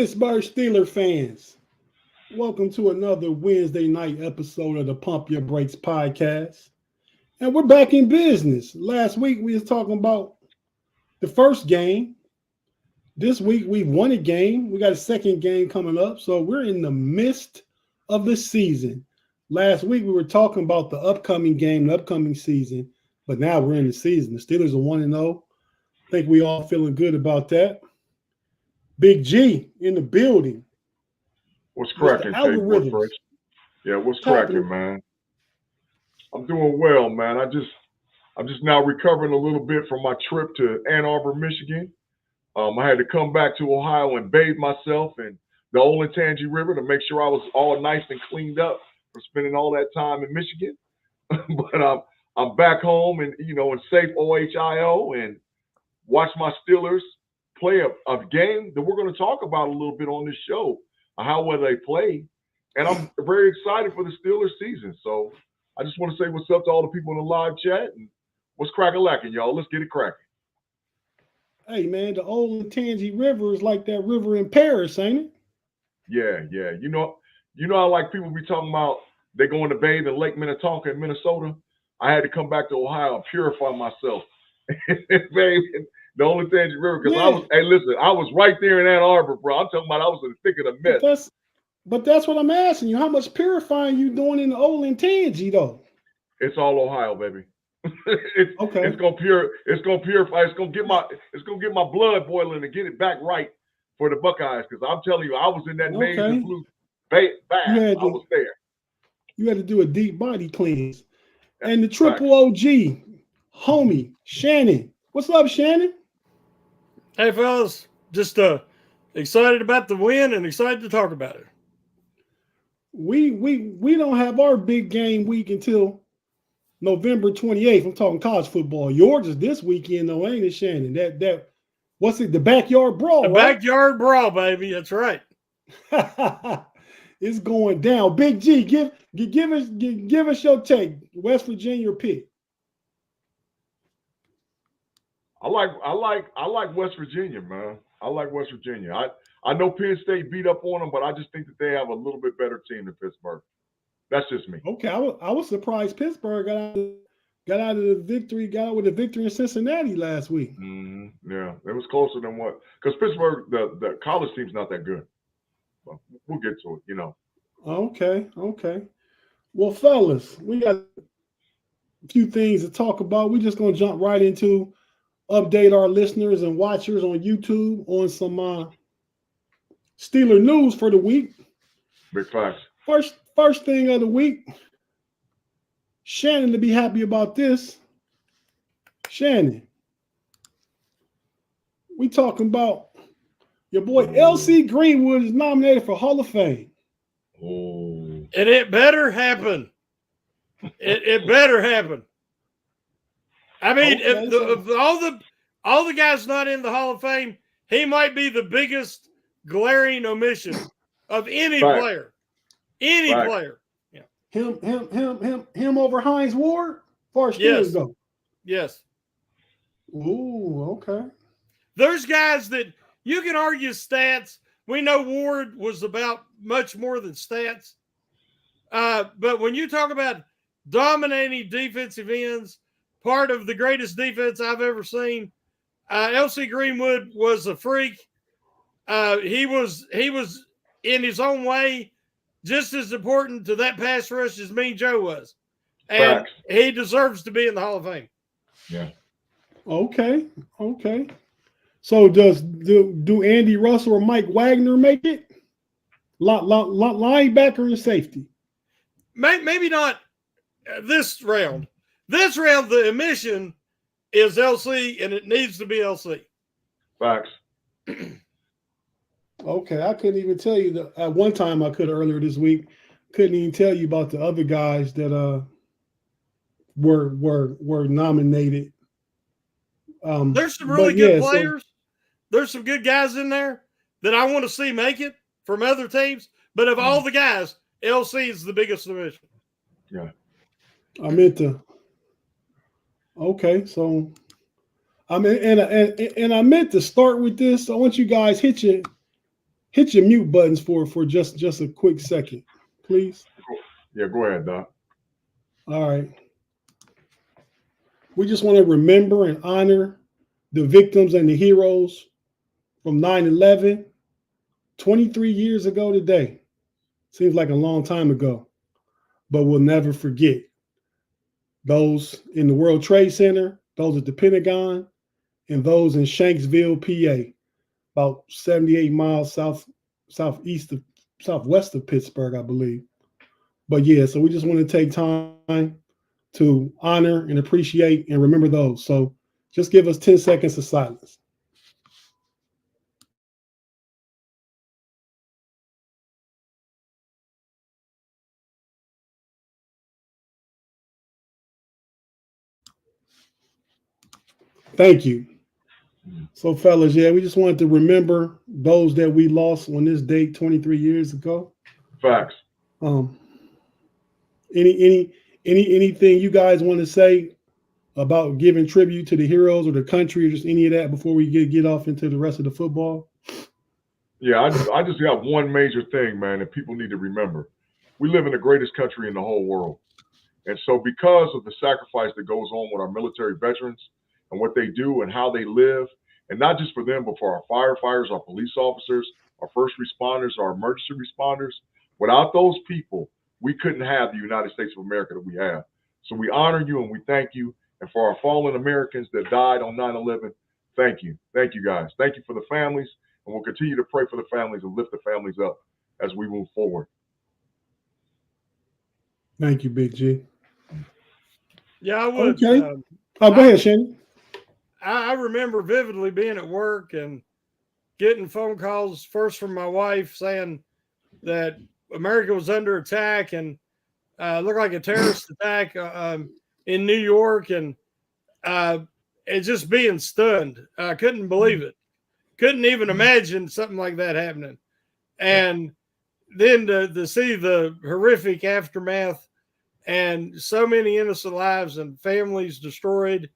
Pittsburgh Steelers fans, welcome to another Wednesday night episode of the Pump Your Brakes podcast. And we're back in business. Last week we was talking about the first game. This week we've won a game. We got a second game coming up. So we're in the midst of the season. Last week we were talking about the upcoming game, the upcoming season. But now we're in the season. The Steelers are 1-0. I think we all feeling good about that. Big-G in the building. What's cracking, Tate? What's cracking, man? I'm doing well, man. I'm just now recovering a little bit from my trip to Ann Arbor, Michigan. I had to come back to Ohio and bathe myself in the Olentangy River to make sure I was all nice and cleaned up for spending all that time in Michigan. But I'm back home and in safe OHIO and watch my Steelers play a game that we're going to talk about a little bit on this show, how well they play. And I'm very excited for the Steelers season. So I just want to say what's up to all the people in the live chat and what's cracking, y'all. Let's get it cracking. Hey, man, the Olentangy River is like that river in Paris, ain't it? Yeah. You know how like people be talking about they going to bathe in Lake Minnetonka in Minnesota? I had to come back to Ohio and purify myself. Babe, the Olentangy River, because I was right there in Ann Arbor, bro. I'm talking about I was in the thick of the mess. But that's what I'm asking you. How much purifying you doing in the Olentangy, though? It's all Ohio, baby. It's gonna purify. It's gonna get my blood boiling and get it back right for the Buckeyes. Because I'm telling you, I was in that maize and blue bath. I was there. You had to do a deep body cleanse. And the triple OG, homie, Shannon. What's up, Shannon? Hey, fellas. Just excited about the win and excited to talk about it. We don't have our big game week until November 28th. I'm talking college football. Yours is this weekend, though, ain't it, Shannon? That what's it? The backyard brawl. Backyard brawl, baby. That's right. It's going down. Big G, give us your take. West Virginia pick. I like West Virginia, man. I like West Virginia. I know Penn State beat up on them, but I just think that they have a little bit better team than Pittsburgh. That's just me. Okay, I was surprised Pittsburgh got out with a victory in Cincinnati last week. Mm-hmm. Yeah, it was closer than what, because Pittsburgh, the college team's not that good. But we'll get to it, Okay. Well, fellas, we got a few things to talk about. We're just gonna jump right into update our listeners and watchers on YouTube on some Steeler news for the week. Big facts. First thing of the week. Shannon to be happy about this. Shannon, we talking about your boy LC Greenwood is nominated for Hall of Fame. Oh. And it better happen. It better happen. I mean, if all the guys not in the Hall of Fame, he might be the biggest glaring omission of any player. Any player. Yeah. Him over Hines Ward? Far as Steelers go. Yes. Ooh, okay. There's guys that you can argue stats. We know Ward was about much more than stats. But when you talk about dominating defensive ends, part of the greatest defense I've ever seen, LC Greenwood was a freak. He was in his own way just as important to that pass rush as Mean Joe was. And he deserves to be in the Hall of Fame. Yeah. Okay. So do Andy Russell or Mike Wagner make it? Linebacker and safety? Maybe not this round. This round, the omission is LC, and it needs to be LC. Facts. Okay, I couldn't even tell you at one time I could earlier this week. Couldn't even tell you about the other guys that were nominated. There's some really good players. There's some good guys in there that I want to see make it from other teams. But of all the guys, LC is the biggest omission. Yeah. I meant to. Okay, so I mean, and I meant to start with this. I want you guys hit hit your mute buttons for just a quick second, please. Yeah, go ahead, Doc. All right. We just want to remember and honor the victims and the heroes from 9/11, 23 years ago today. Seems like a long time ago, but we'll never forget those in the World Trade Center, those at the Pentagon, and those in Shanksville, PA, about 78 miles southwest of Pittsburgh, I believe. But yeah, so we just want to take time to honor and appreciate and remember those. So just give us 10 seconds of silence. Thank you. So, fellas, yeah, we just wanted to remember those that we lost on this date 23 years ago. Facts. Anything you guys want to say about giving tribute to the heroes or the country or just any of that before we get off into the rest of the football? Yeah, I just got one major thing, man, that people need to remember. We live in the greatest country in the whole world. And so because of the sacrifice that goes on with our military veterans and what they do and how they live, and not just for them, but for our firefighters, our police officers, our first responders, our emergency responders, without those people, we couldn't have the United States of America that we have. So we honor you and we thank you. And for our fallen Americans that died on 9/11, thank you. Thank you, guys. Thank you for the families. And we'll continue to pray for the families and lift the families up as we move forward. Thank you, Big G. Yeah, I would. Okay. Go ahead, Shannon. I remember vividly being at work and getting phone calls first from my wife saying that America was under attack and looked like a terrorist attack in New York, and it's just being stunned. I couldn't believe it. Couldn't even imagine something like that happening. And then to see the horrific aftermath and so many innocent lives and families destroyed.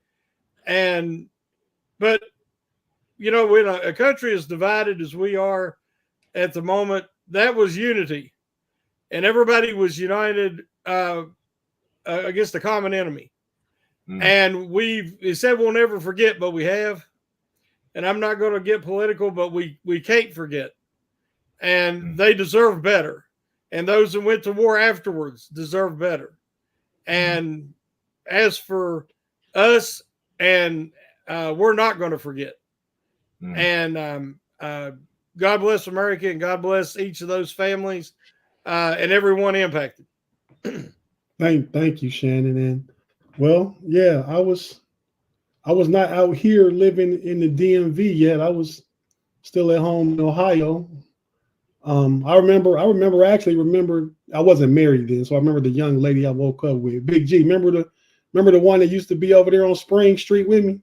But, you know, when a country is divided as we are at the moment, that was unity. And everybody was united against a common enemy. And we said we'll never forget, but we have. And I'm not going to get political, but we can't forget. And they deserve better. And those that went to war afterwards deserve better. And as for us, and we're not going to forget. And God bless America, and God bless each of those families and everyone impacted. Thank you, Shannon. And well, yeah, I was not out here living in the DMV yet. I was still at home in Ohio. I remember I wasn't married then, so I remember the young lady I woke up with. Big G, remember the one that used to be over there on Spring Street with me?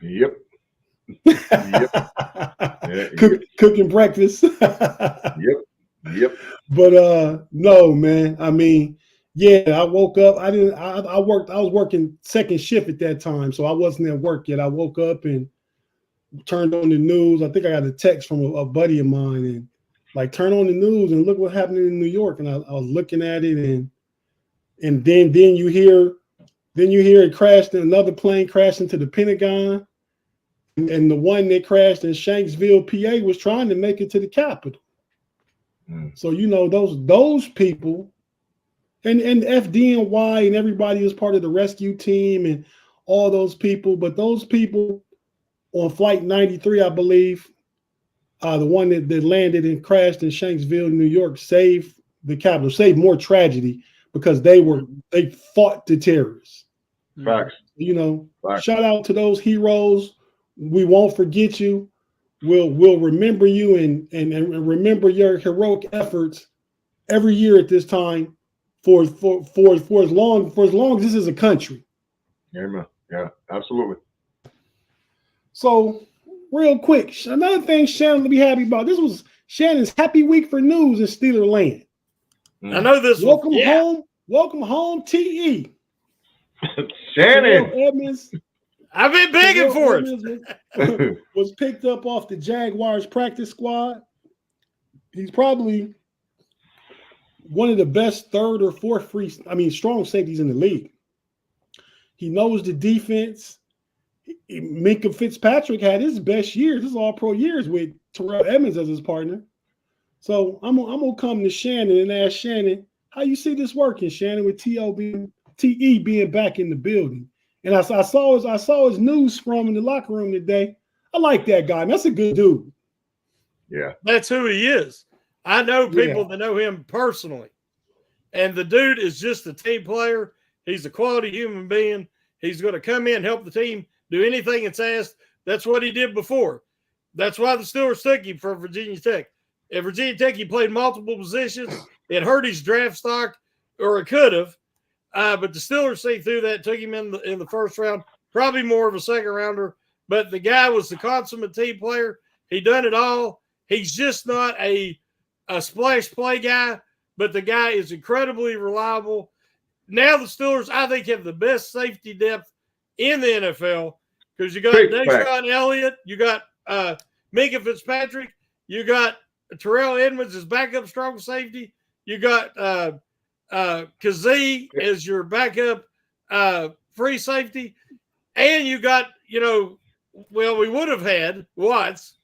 Yep. Cooking breakfast. Yep. But no, man. I mean, yeah, I woke up. I was working second shift at that time, so I wasn't at work yet. I woke up and turned on the news. I think I got a text from a buddy of mine, and like, turn on the news and look what happened in New York. And I was looking at it, and then you hear it crashed. Another plane crashed into the Pentagon, and the one that crashed in Shanksville, PA, was trying to make it to the Capitol. So you know those people, and FDNY and everybody is part of the rescue team and all those people. But those people on Flight 93, I believe. The one that landed and crashed in Shanksville, New York, saved the Capitol, saved more tragedy because they fought the terrorists. Facts. You know, Facts. Shout out to those heroes. We won't forget you. We'll remember you and remember your heroic efforts every year at this time for as long as this is a country. Amen. Yeah, absolutely. So, real quick, another thing Shannon will be happy about. This was Shannon's happy week for news in Steeler land. I know this. Welcome home, TE. Shannon Edmonds. I've been begging for it. Was picked up off the Jaguars practice squad. he's probably one of the best third or fourth strong safeties in the league. He knows the defense. Minka Fitzpatrick had his best years, his all-pro years with Terrell Edmonds as his partner. So I'm gonna come to Shannon and ask Shannon, how you see this working, Shannon, with TE being back in the building? And I saw his news from in the locker room today. I like that guy. That's a good dude. Yeah. That's who he is. I know people that know him personally. And the dude is just a team player. He's a quality human being. He's going to come in, help the team, do anything it's asked. That's what he did before. That's why the Steelers took him from Virginia Tech. At Virginia Tech, he played multiple positions. It hurt his draft stock, or it could have. But the Steelers see through that, took him in the first round, probably more of a second rounder. But the guy was the consummate team player. He done it all. He's just not a splash play guy, but the guy is incredibly reliable. Now the Steelers, I think, have the best safety depth in the NFL because you got Deshaun Elliott, you got Minka Fitzpatrick, you got Terrell Edmonds as backup strong safety, you got Kazee as your backup free safety, and you got, we would have had Watts,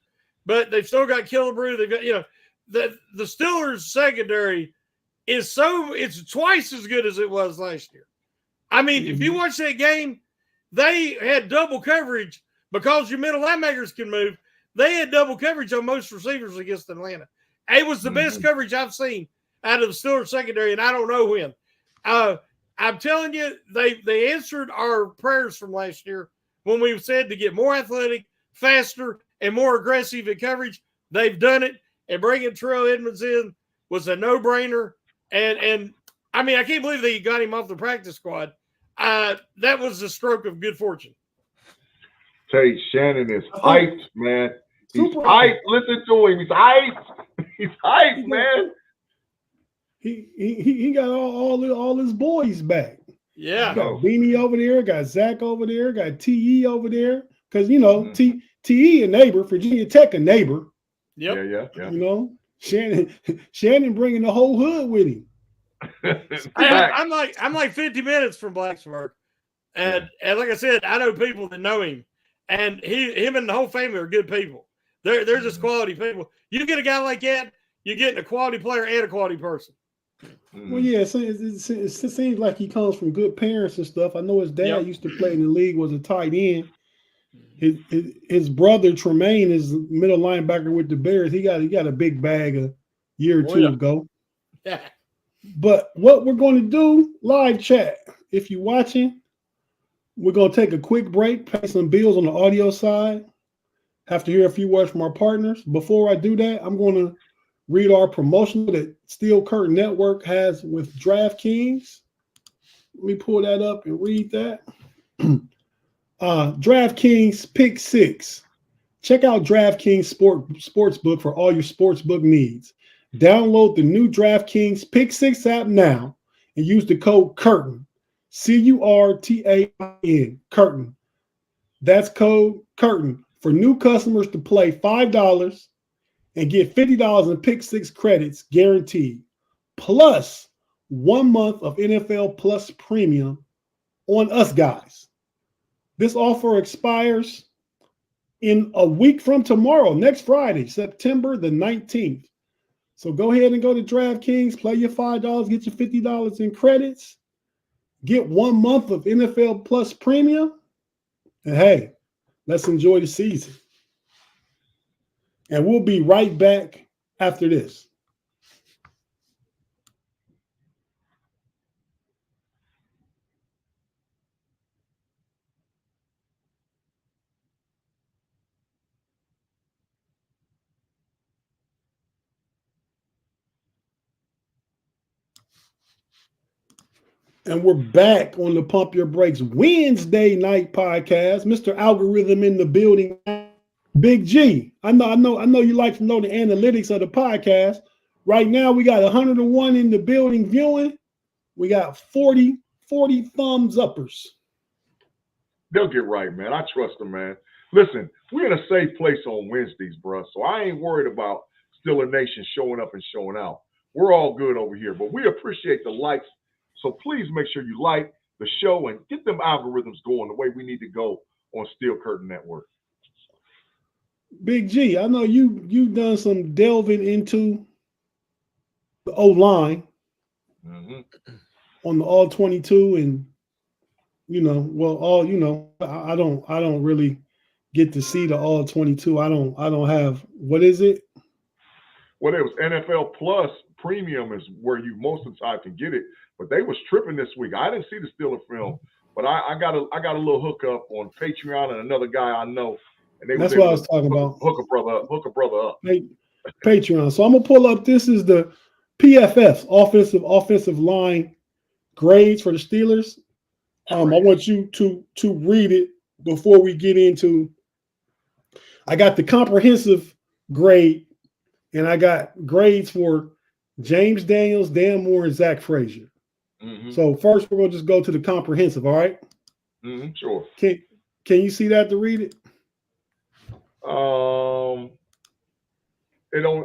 but they've still got Killebrew. They've got, the Steelers secondary is it's twice as good as it was last year. I mean, if you watch that game, they had double coverage because your middle linebackers can move. They had double coverage on most receivers against Atlanta. It was the best coverage I've seen out of the Steelers secondary, and I don't know when. I'm telling you, they answered our prayers from last year when we said to get more athletic, faster, and more aggressive in coverage. They've done it, and bringing Terrell Edmonds in was a no-brainer. And I mean, I can't believe they got him off the practice squad. That was a stroke of good fortune. Tate, Shannon is hyped, man. He's hyped. Listen to him. He's hyped. He's hyped, man. He got all his boys back. Yeah. Got Beanie over there, got Zach over there, got TE over there. Because, TE a neighbor, Virginia Tech a neighbor. Yep. Yeah. Shannon bringing the whole hood with him. I'm like 50 minutes from Blacksburg, and like I said, I know people that know him, and him and the whole family are good people. They're just quality people. You get a guy like that, you're getting a quality player and a quality person. Well, yeah, it seems like he comes from good parents and stuff. I know his dad used to play in the league, was a tight end. His brother Tremaine is middle linebacker with the Bears. He got a big bag a year or two ago. Yeah. But what we're going to do, live chat, if you're watching, we're going to take a quick break, pay some bills on the audio side. Have to hear a few words from our partners. Before I do that, I'm going to read our promotional that Steel Curtain Network has with DraftKings. Let me pull that up and read that. DraftKings Pick 6. Check out DraftKings Sportsbook for all your sportsbook needs. Download the new DraftKings Pick 6 app now and use the code CURTAIN, CURTAIN, CURTAIN. That's code CURTAIN for new customers to play $5 and get $50 in Pick 6 credits guaranteed, plus 1 month of NFL Plus Premium on us guys. This offer expires in a week from tomorrow, next Friday, September the 19th. So go ahead and go to DraftKings, play your $5, get your $50 in credits, get 1 month of NFL Plus Premium, and hey, let's enjoy the season. And we'll be right back after this. And we're back on the Pump Your Brakes Wednesday night podcast. Mr. Algorithm in the building. Big G. I know you like to know the analytics of the podcast. Right now, we got 101 in the building viewing. We got 40 thumbs uppers. They'll get right, man. I trust them, man. Listen, we're in a safe place on Wednesdays, bro. So I ain't worried about Steeler Nation showing up and showing out. We're all good over here, but we appreciate the likes. So please make sure you like the show and get them algorithms going the way we need to go on Steel Curtain Network. Big G, I know you've done some delving into the O-line on the all 22, and I don't really get to see the all 22. I don't have, what is it? Well, it was NFL Plus Premium is where you most of the time can get it, but they was tripping this week. I didn't see the Steeler film, but I got a little hookup on Patreon and another guy I know, and that's what I was talking about. Hook a brother up. Patreon. So I'm gonna pull up. This is the PFF offensive line grades for the Steelers. I want you to read it before we get into. I got the comprehensive grade, and I got grades for James Daniels, Dan Moore, and Zach Frazier. So first, we're gonna just go to the comprehensive. All right. Sure. Can you see that to read it?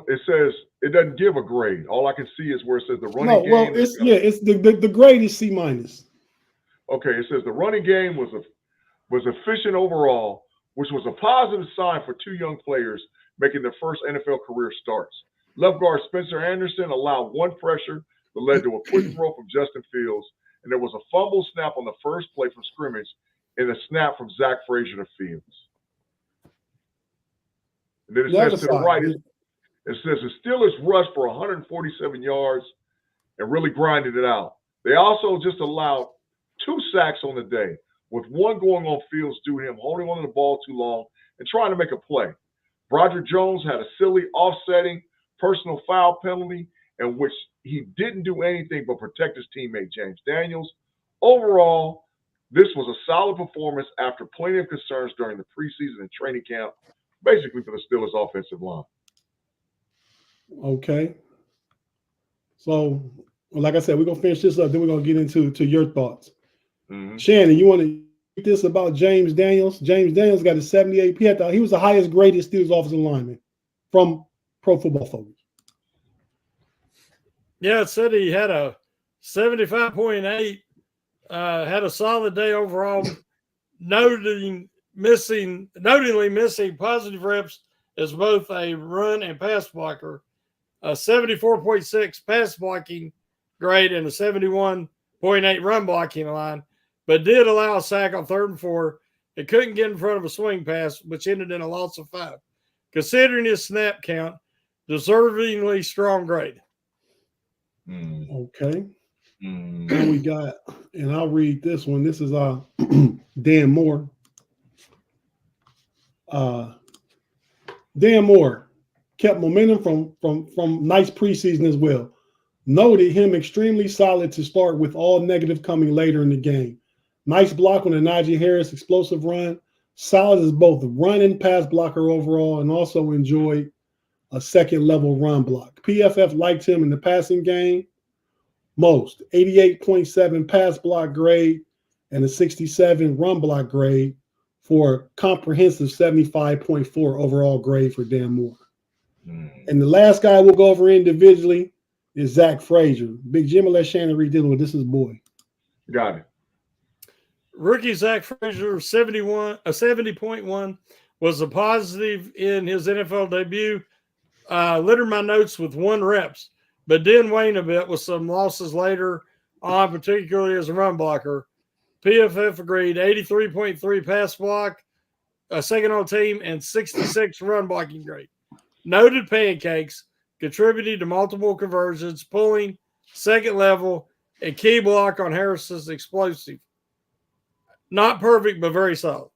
It says it doesn't give a grade. All I can see is where it says the running game. Well, it's the grade is C-. Okay, it says the running game was efficient overall, which was a positive sign for two young players making their first NFL career starts. Left guard Spencer Anderson allowed one pressure that led to a quick throw from Justin Fields, and there was a fumble snap on the first play from scrimmage and a snap from Zach Frazier to Fields. And then it says to the right, it says the Steelers rushed for 147 yards and really grinded it out. They also just allowed 2 sacks on the day, with one going on Fields due to him holding on to the ball too long and trying to make a play. Broderick Jones had a silly offsetting personal foul penalty in which he didn't do anything but protect his teammate, James Daniels. Overall, this was a solid performance after plenty of concerns during the preseason and training camp, basically for the Steelers' offensive line. Okay. So, like I said, we're going to finish this up. Then we're going to get into your thoughts. Shannon, you want to read this about James Daniels? James Daniels got a 78. He was the highest graded Steelers offensive lineman from Pro Football Focus. Yeah, it said he had a 75.8, had a solid day overall, notably missing positive reps as both a run and pass blocker, a 74.6 pass blocking grade and a 71.8 run blocking line, but did allow a sack on 3rd and 4. It couldn't get in front of a swing pass, which ended in a loss of 5. Considering his snap count, deservingly strong grade. Okay. Then we got, and I'll read this one. This is Dan Moore. Dan Moore kept momentum from nice preseason as well. Noted him extremely solid to start, with all negative coming later in the game. Nice block on the Najee Harris explosive run. Solid as both run and pass blocker overall, and also enjoyed a second level run block. PFF liked him in the passing game most. 88.7 pass block grade and a 67 run block grade for a comprehensive 75.4 overall grade for Dan Moore. And the last guy we'll go over individually is Zach Frazier. Big Jim will let Shannon read this one. This is boy. Got it. Rookie Zach Frazier, 70.1, was a positive in his NFL debut. Littered my notes with 1 reps, but did wane a bit with some losses later on, particularly as a run blocker. PFF agreed 83.3 pass block, a second on team, and 66 run blocking grade. Noted pancakes, contributed to multiple conversions, pulling, second level, and key block on Harris's explosive. Not perfect, but very solid.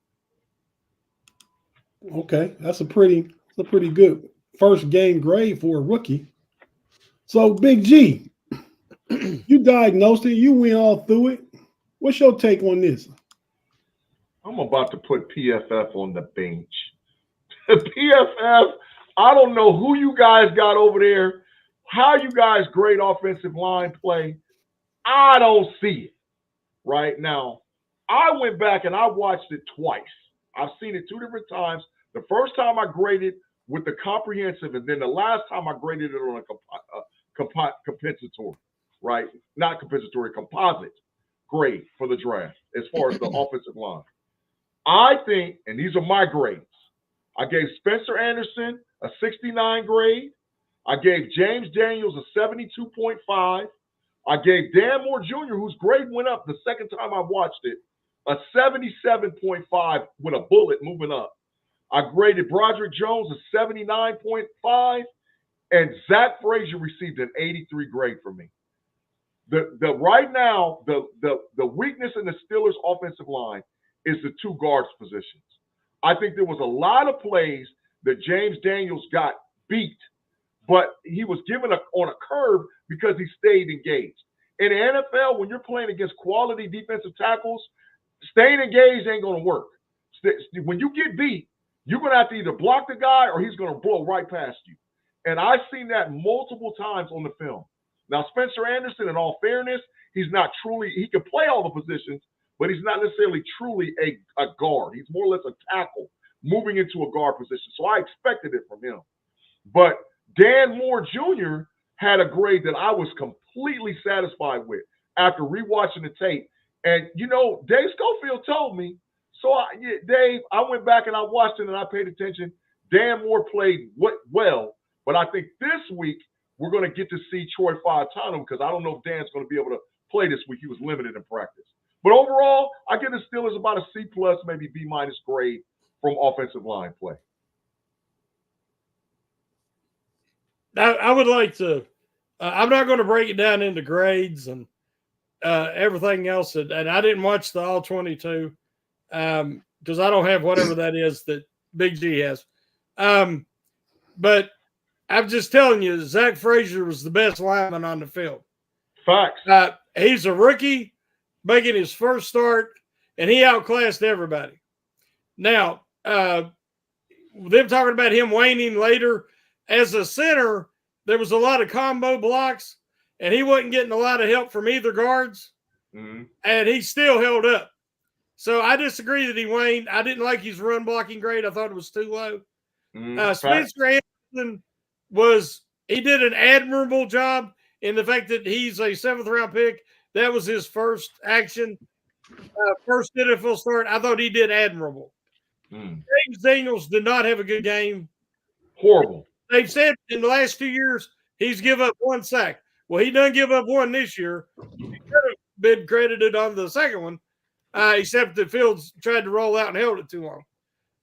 Okay, that's a pretty good first game grade for a rookie. So, Big G, you diagnosed it. You went all through it. What's your take on this? I'm about to put PFF on the bench. PFF, I don't know who you guys got over there, how you guys grade offensive line play. I don't see it right now. I went back and I watched it twice. I've seen it 2 different times. The first time I graded with the comprehensive, and then the last time I graded it on a compensatory, right? Not compensatory, composite grade for the draft as far as the offensive line. I think, and these are my grades, I gave Spencer Anderson a 69 grade. I gave James Daniels a 72.5. I gave Dan Moore Jr., whose grade went up the second time I watched it, a 77.5 with a bullet moving up. I graded Broderick Jones a 79.5, and Zach Frazier received an 83 grade from me. Right now, the weakness in the Steelers' offensive line is the two guards positions. I think there was a lot of plays that James Daniels got beat, but he was given on a curve because he stayed engaged. In the NFL, when you're playing against quality defensive tackles, staying engaged ain't going to work. When you get beat, you're going to have to either block the guy or he's going to blow right past you. And I've seen that multiple times on the film. Now, Spencer Anderson, in all fairness, he can play all the positions, but he's not necessarily truly a guard. He's more or less a tackle moving into a guard position. So I expected it from him. But Dan Moore Jr. had a grade that I was completely satisfied with after rewatching the tape. And, Dave Schofield told me, Dave, I went back and I watched it and I paid attention. Dan Moore played well, but I think this week we're going to get to see Troy Fautanu because I don't know if Dan's going to be able to play this week. He was limited in practice. But overall, I give the Steelers about a C+, maybe B- grade from offensive line play. I would like to I'm not going to break it down into grades and everything else. And I didn't watch the all 22 because I don't have whatever that is that Big G has. But I'm just telling you, Zach Frazier was the best lineman on the field. Facts. He's a rookie making his first start, and he outclassed everybody. Now, them talking about him waning later, as a center, there was a lot of combo blocks, and he wasn't getting a lot of help from either guards, and he still held up. So I disagree that he waned. I didn't like his run blocking grade. I thought it was too low. Spencer Anderson he did an admirable job in the fact that he's a 7th-round pick. That was his first action, first NFL start. I thought he did admirable. James Daniels did not have a good game. Horrible. They've said in the last 2 years he's given up 1 sack. Well, he doesn't give up 1 this year. He could have been credited on the second one, except that Fields tried to roll out and held it too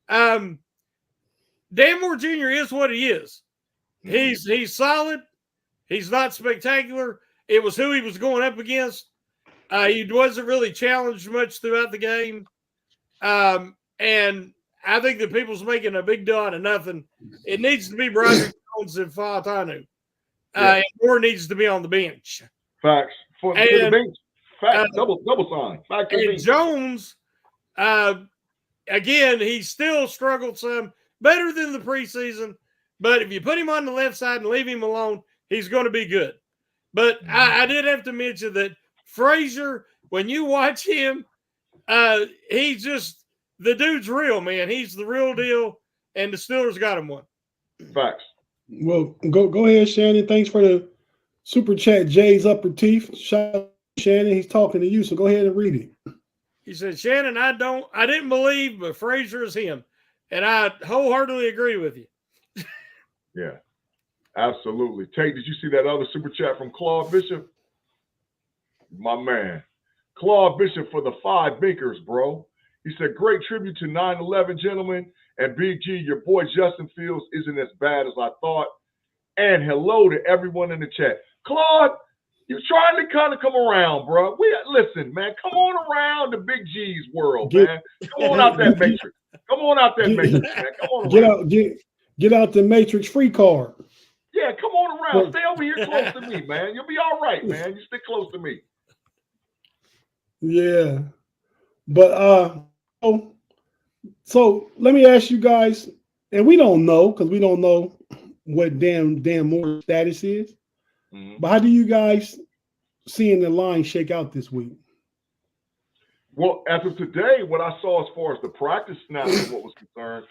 long. Dan Moore Jr. is what he is. He's solid. He's not spectacular. It was who he was going up against. He wasn't really challenged much throughout the game. And I think that people's making a big deal out of nothing. It needs to be Broderick Jones and Fautanu. And Moore needs to be on the bench. Facts. For the bench. Facts. Double sign. Facts. And Jones, again, he still struggled some. Better than the preseason. But if you put him on the left side and leave him alone, he's going to be good. But I did have to mention that Frazier, when you watch him, he's just – the dude's real, man. He's the real deal, and the Steelers got him one. Facts. Well, go ahead, Shannon. Thanks for the super chat. Jay's upper teeth. Shout out to Shannon. He's talking to you, so go ahead and read it. He said, Shannon, I didn't believe, but Frazier is him. And I wholeheartedly agree with you. Yeah, absolutely. Tate, did you see that other super chat from Claude Bishop? My man. Claude Bishop for the 5 Binkers, bro. He said, great tribute to 9/11, gentlemen. And Big G, your boy Justin Fields isn't as bad as I thought. And hello to everyone in the chat. Claude, you're trying to kind of come around, bro. Listen, man, come on around the Big G's world, man. Come on out that matrix. Come on out that matrix, man. Come on around. Get out the matrix free card. Yeah, come on around. Stay over here close to me, man. You'll be all right, man. You stick close to me. Yeah. But so let me ask you guys, and we don't know because we don't know what Dan Moore's status is. But how do you guys seeing the line shake out this week? Well, as of today, what I saw as far as the practice snaps and what was concerned,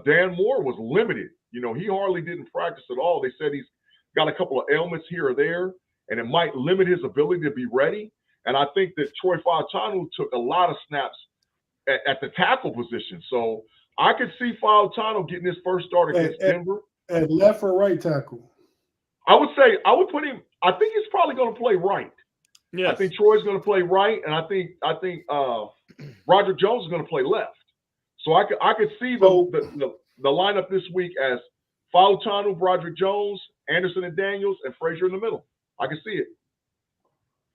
Dan Moore was limited. You know, he hardly didn't practice at all. They said he's got a couple of ailments here or there, and it might limit his ability to be ready. And I think that Troy Fautanu took a lot of snaps at the tackle position. So I could see Fautanu getting his first start against Denver. At left or right tackle? I would put him, I think he's probably going to play right. Yes. I think Troy's going to play right, and I think Roderick Jones is going to play left. So I could see the lineup this week as Fautanu, Broderick Jones, Anderson and Daniels, and Frazier in the middle. I can see it.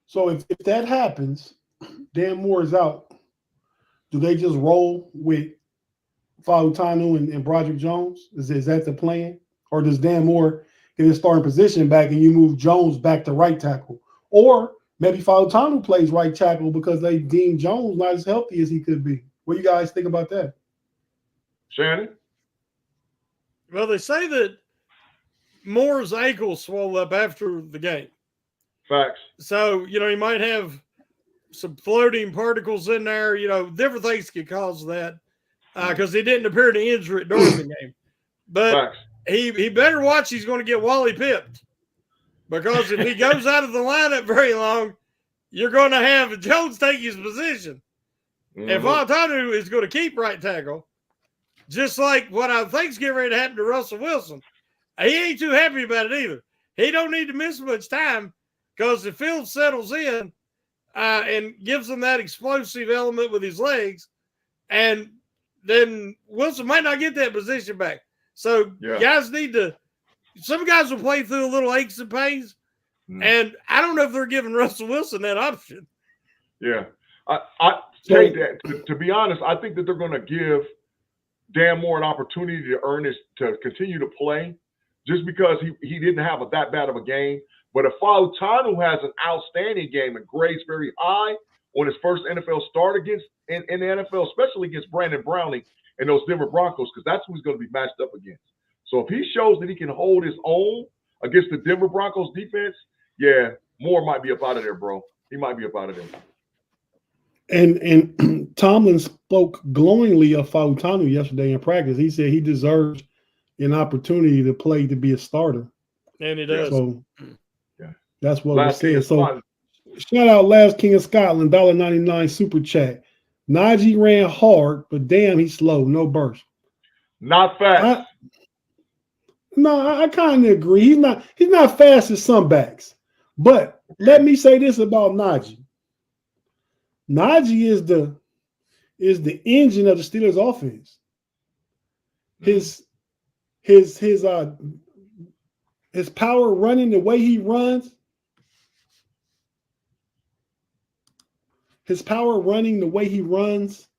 So if that happens, Dan Moore is out. Do they just roll with Fautanu and Broderick Jones? Is that the plan? Or does Dan Moore get his starting position back and you move Jones back to right tackle? Or maybe Fautanu plays right tackle because they deem Jones not as healthy as he could be. What do you guys think about that? Shannon? Well, they say that Moore's ankle swelled up after the game. Facts. So, you know, he might have some floating particles in there. You know, different things could cause that because he didn't appear to injure it during the game. But he better watch. He's going to get Wally pipped because if he goes out of the lineup very long, you're going to have Jones take his position. Mm-hmm. And Fautanu is going to keep right tackle, just like what I think's getting ready to happen to Russell Wilson. He ain't too happy about it either. He don't need to miss much time because if Fields settles in and gives him that explosive element with his legs, and then Wilson might not get that position back. So guys need to – some guys will play through a little aches and pains, and I don't know if they're giving Russell Wilson that option. Yeah. To be honest, I think that they're going to give Dan Moore an opportunity to continue to play just because he didn't have that bad of a game. But if Fautanu has an outstanding game and grades very high on his first NFL start in the NFL, especially against Brandon Browning and those Denver Broncos, because that's who he's going to be matched up against. So if he shows that he can hold his own against the Denver Broncos defense, yeah, Moore might be up out of there, bro. He might be up out of there. And Tomlin spoke glowingly of Fautanu yesterday in practice. He said he deserves an opportunity to play to be a starter. And he does. So that's what we said. So shout out Last King of Scotland, $1.99 super chat. Najee ran hard, but damn, he's slow. No burst. Not fast. I kind of agree. He's not fast as some backs. But let me say this about Najee. Najee is the engine of the Steelers offense. His power running the way he runs. His power running the way he runs.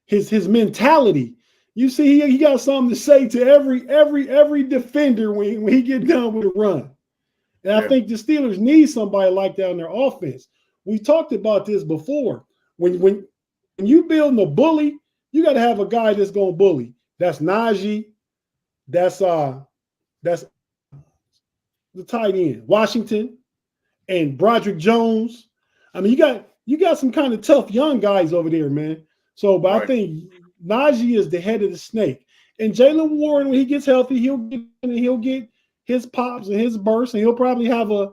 His mentality. You see, he got something to say to every defender when he get done with a run. And I think the Steelers need somebody like that in their offense. We talked about this before. When you building a bully, you got to have a guy that's going to bully. That's Najee. That's the tight end, Washington, and Broderick Jones. I mean, you got some kind of tough young guys over there, man. So, but I think Najee is the head of the snake. And Jaylen Warren, when he gets healthy, he'll get his pops and his bursts, and he'll probably have a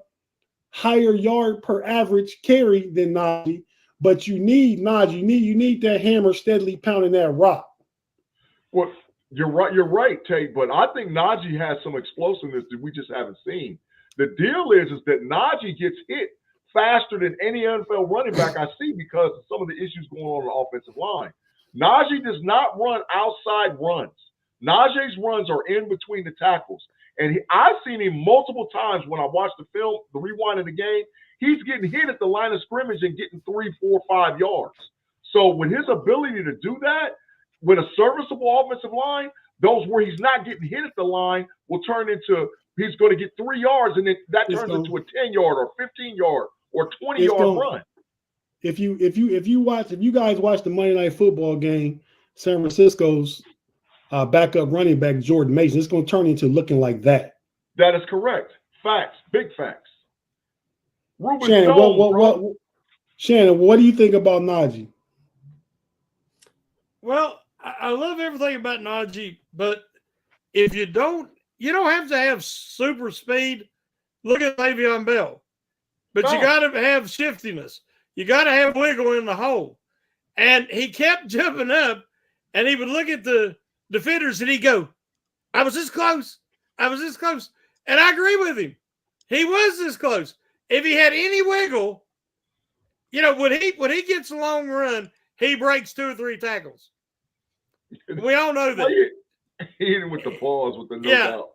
higher yard per average carry than Najee. But you need Najee. You need that hammer steadily pounding that rock. Well, you're right, Tate. But I think Najee has some explosiveness that we just haven't seen. The deal is that Najee gets hit faster than any NFL running back I see because of some of the issues going on the offensive line. Najee does not run outside runs. Najee's runs are in between the tackles. And I've seen him multiple times when I watch the film, the rewind of the game. He's getting hit at the line of scrimmage and getting 3, 4, 5 yards. So with his ability to do that, with a serviceable offensive line, those where he's not getting hit at the line will turn into he's going to get 3 yards, and then that turns into a 10-yard or 15-yard or 20-yard run. If you guys watch the Monday Night Football game, San Francisco's backup running back Jordan Mason, it's going to turn into looking like that. That is correct. Facts, big facts. Shannon, what do you think about Najee? Well, I love everything about Najee, but if you don't have to have super speed. Look at Le'Veon Bell. But you got to have shiftiness. You got to have wiggle in the hole. And he kept jumping up, and he would look at the defenders, and he'd go, I was this close. I was this close. And I agree with him. He was this close. If he had any wiggle, when he gets a long run, he breaks 2 or 3 tackles. We all know that. He hit him with the pause with the no doubt.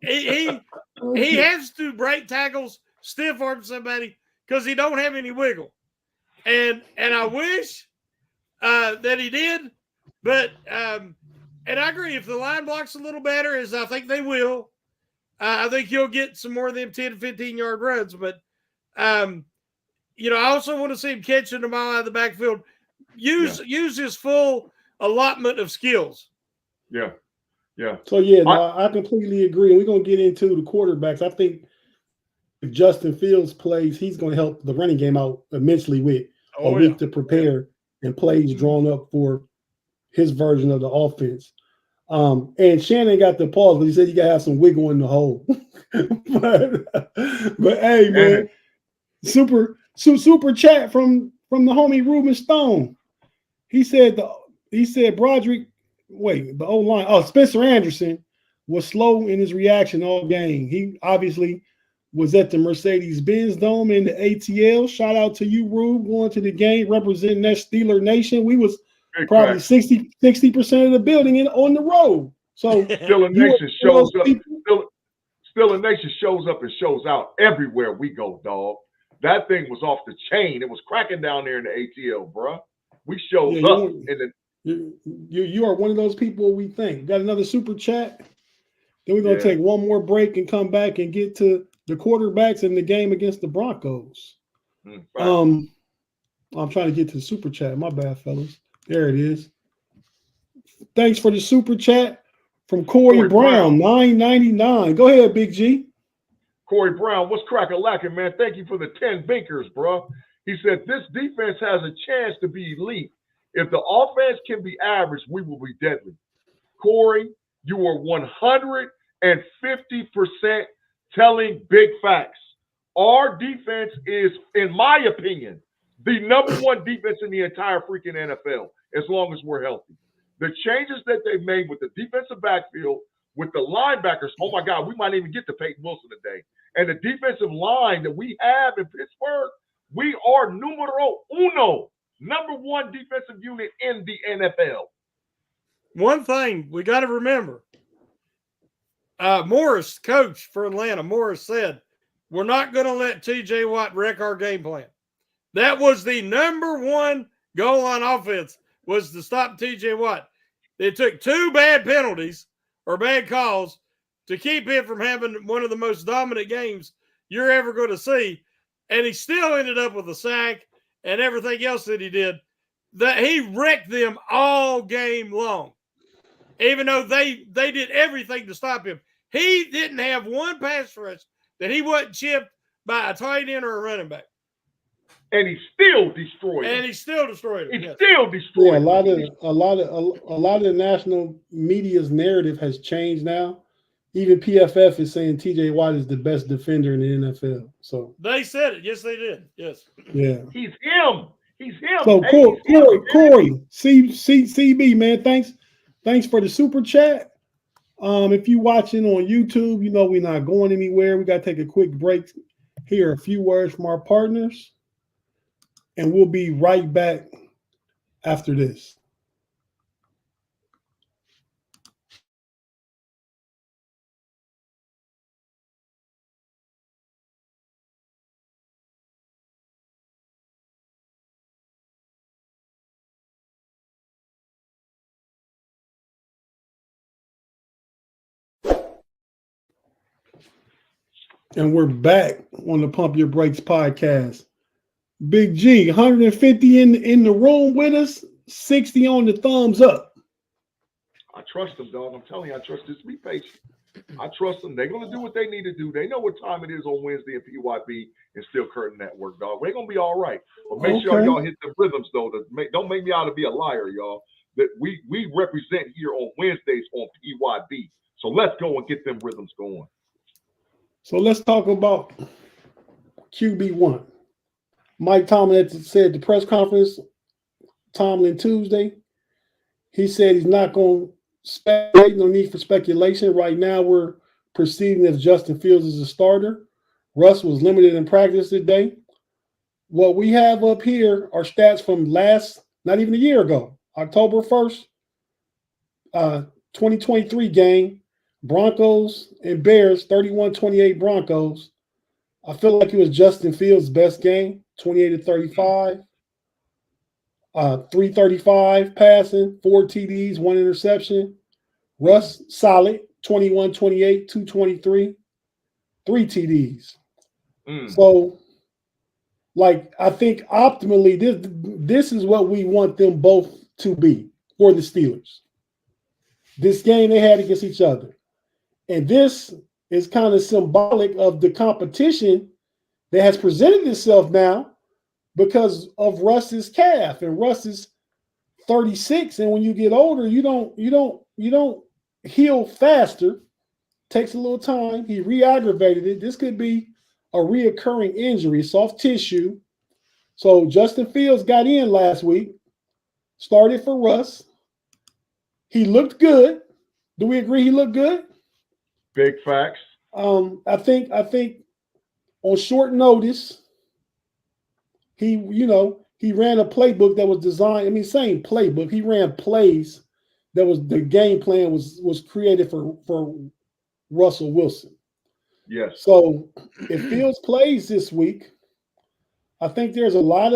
He has to break tackles, stiff arm somebody because he don't have any wiggle. And I wish that he did, but and I agree, if the line blocks a little better, as I think they will, I think you'll get some more of them 10 to 15-yard runs. But I also want to see him catching the ball out of the backfield. Use his full allotment of skills. Yeah. Yeah. So, I completely agree. And we're going to get into the quarterbacks. I think if Justin Fields plays, he's going to help the running game out immensely with a week to prepare and plays drawn up for his version of the offense. And Shannon got the pause, but he said you got to have some wiggle in the hole. but hey, man, super chat from the homie Ruben Stone. He said Broderick. Wait, the O-line. Oh, Spencer Anderson was slow in his reaction all game. He obviously was at the Mercedes-Benz Dome in the ATL. Shout out to you, Rube, going to the game, representing that Steeler Nation. We was probably 60% of the building on the road. So Steeler Nation shows up. Steeler Nation shows up and shows out everywhere we go, dog. That thing was off the chain. It was cracking down there in the ATL, bro. We showed up in the. You are one of those people we think. Got another super chat. Then we're going to take one more break and come back and get to the quarterbacks in the game against the Broncos. I'm trying to get to the super chat. My bad, fellas. There it is. Thanks for the super chat from Corey Brown, $9.99. Go ahead, Big G. Corey Brown, what's cracking lacking, man? Thank you for the 10 binkers, bro. He said this defense has a chance to be elite. If the offense can be average, we will be deadly. Corey, you are 150% telling big facts. Our defense is, in my opinion, the number 1 defense in the entire freaking NFL, as long as we're healthy. The changes that they made with the defensive backfield, with the linebackers, oh my God, we might even get to Peyton Wilson today. And the defensive line that we have in Pittsburgh, we are numero uno. Number 1 defensive unit in the NFL. One thing we got to remember, Morris, coach for Atlanta, Morris said, we're not going to let TJ Watt wreck our game plan. That was the number 1 goal on offense, was to stop TJ Watt. It took 2 bad penalties or bad calls to keep him from having one of the most dominant games you're ever going to see. And he still ended up with a sack and everything else that he did, that he wrecked them all game long. Even though they did everything to stop him. He didn't have one pass rush that he wasn't chipped by a tight end or a running back. And he still destroyed him. And he still destroyed him. He still destroyed him. A lot of the national media's narrative has changed now. Even PFF is saying TJ Watt is the best defender in the NFL. So they said it. Yes, they did. Yes. Yeah. He's him. He's him. So Corey, CB, man, thanks for the super chat. If you're watching on YouTube, you know we're not going anywhere. We got to take a quick break, hear a few words from our partners, and we'll be right back after this. And we're back on the Pump Your Brakes podcast. Big G, 150 in the room with us, 60 on the thumbs up. I trust them, dog. I'm telling you, I trust this. Be patient. I trust them. They're going to do what they need to do. They know what time it is on Wednesday at PYB and Steel Curtain Network, dog. We're going to be all right. But make sure y'all hit the rhythms, though. Don't make me out to be a liar, y'all. That we represent here on Wednesdays on PYB. So let's go and get them rhythms going. So let's talk about QB1. Mike Tomlin said at the press conference, Tomlin Tuesday, he said he's not going to speculate, no need for speculation. Right now, we're proceeding as Justin Fields is a starter. Russ was limited in practice today. What we have up here are stats from not even a year ago, October 1st, 2023 game, Broncos and Bears, 31-28 Broncos. I feel like it was Justin Fields' best game, 28-35. 335 passing, 4 TDs, 1 interception. Russ, solid, 21-28, 223, 3 TDs. So, I think optimally, this is what we want them both to be for the Steelers. This game they had against each other. And this is kind of symbolic of the competition that has presented itself now because of Russ's calf, and Russ is 36, and when you get older, you don't heal faster. Takes a little time. He re-aggravated it. This could be a reoccurring injury, soft tissue. So Justin Fields got in last week, started for Russ. He looked good. Do we agree he looked good? Big facts. I think on short notice, he ran a playbook that was designed. Same playbook. He ran plays that was the game plan was created for Russell Wilson. Yes. So if Fields plays this week, I think there's a lot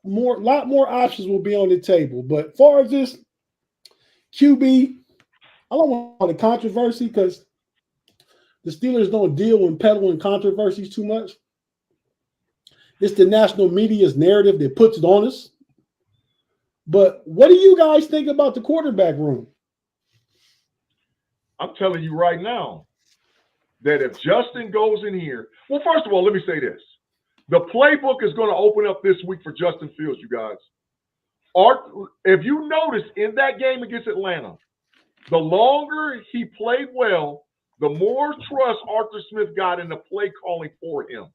more options will be on the table. But as far as this QB, I don't want a controversy because the Steelers don't deal in peddling controversies too much. It's the national media's narrative that puts it on us. But what do you guys think about the quarterback room? I'm telling you right now that if Justin goes in here, well, first of all, let me say this. The playbook is going to open up this week for Justin Fields, you guys. If you notice in that game against Atlanta, the longer he played well, the more trust Arthur Smith got in the play calling for him.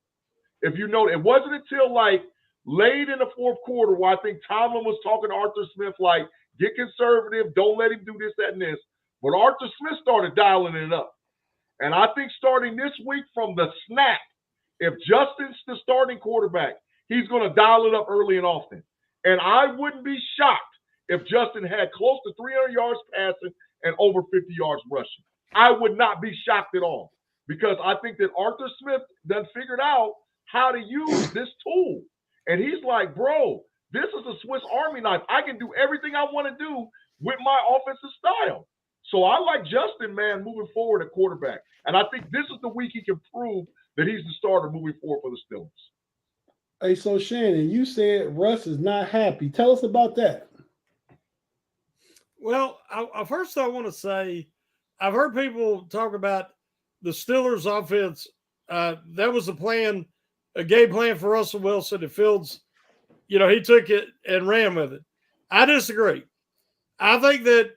If you know, it wasn't until late in the fourth quarter where I think Tomlin was talking to Arthur Smith get conservative, don't let him do this, that, and this. But Arthur Smith started dialing it up. And I think starting this week from the snap, if Justin's the starting quarterback, he's going to dial it up early and often. And I wouldn't be shocked if Justin had close to 300 yards passing and over 50 yards rushing. I would not be shocked at all because I think that Arthur Smith done figured out how to use this tool. And he's like, bro, this is a Swiss Army knife. I can do everything I want to do with my offensive style. So I like Justin, man, moving forward at quarterback. And I think this is the week he can prove that he's the starter moving forward for the Steelers. Hey, so Shannon, you said Russ is not happy. Tell us about that. Well, first I want to say I've heard people talk about the Steelers offense. That was a game plan for Russell Wilson. And Fields, he took it and ran with it. I disagree. I think that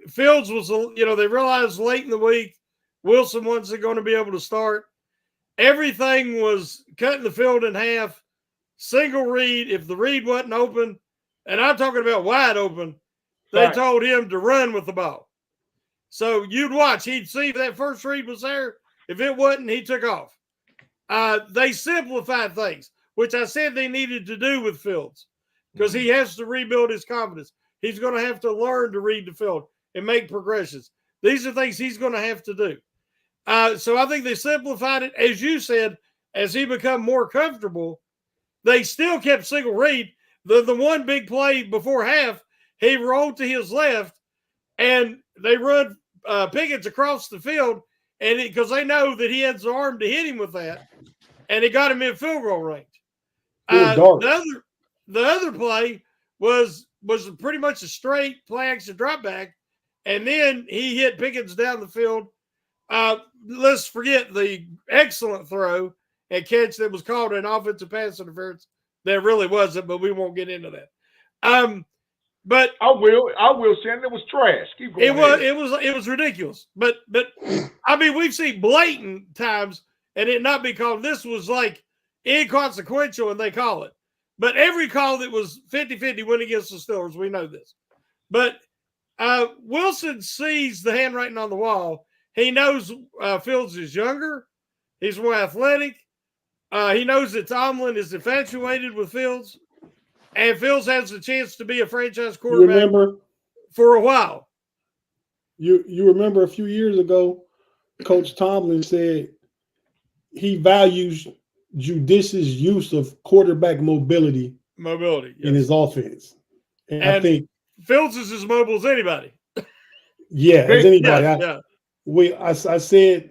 Fields was, they realized late in the week Wilson wasn't going to be able to start. Everything was cutting the field in half, single read. If the read wasn't open, and I'm talking about wide open, they told him to run with the ball. So you'd watch. He'd see if that first read was there. If it wasn't, he took off. They simplified things, which I said they needed to do with Fields because he has to rebuild his confidence. He's going to have to learn to read the field and make progressions. These are things he's going to have to do. So I think they simplified it. As you said, as he become more comfortable, they still kept single read. The one big play before half, he rolled to his left, and they run Pickens across the field, and because they know that he has the arm to hit him with that, and it got him in field goal range. The other play was pretty much a straight play action drop back, and then he hit Pickens down the field. Let's forget the excellent throw and catch that was called an offensive pass interference. That really wasn't, but we won't get into that. But I will, Shannon. It was trash. Keep going. It was ridiculous. But I mean, we've seen blatant times and it not be called. This was like inconsequential, and they call it. But every call that was 50-50 went against the Steelers. We know this. But Wilson sees the handwriting on the wall. He knows Fields is younger. He's more athletic. He knows that Tomlin is infatuated with Fields. And Fields has a chance to be a franchise quarterback for a while. You remember a few years ago, Coach Tomlin said he values judicious use of quarterback mobility in his offense. And I think Fields is as mobile as anybody. Yeah, as anybody. Yeah. I said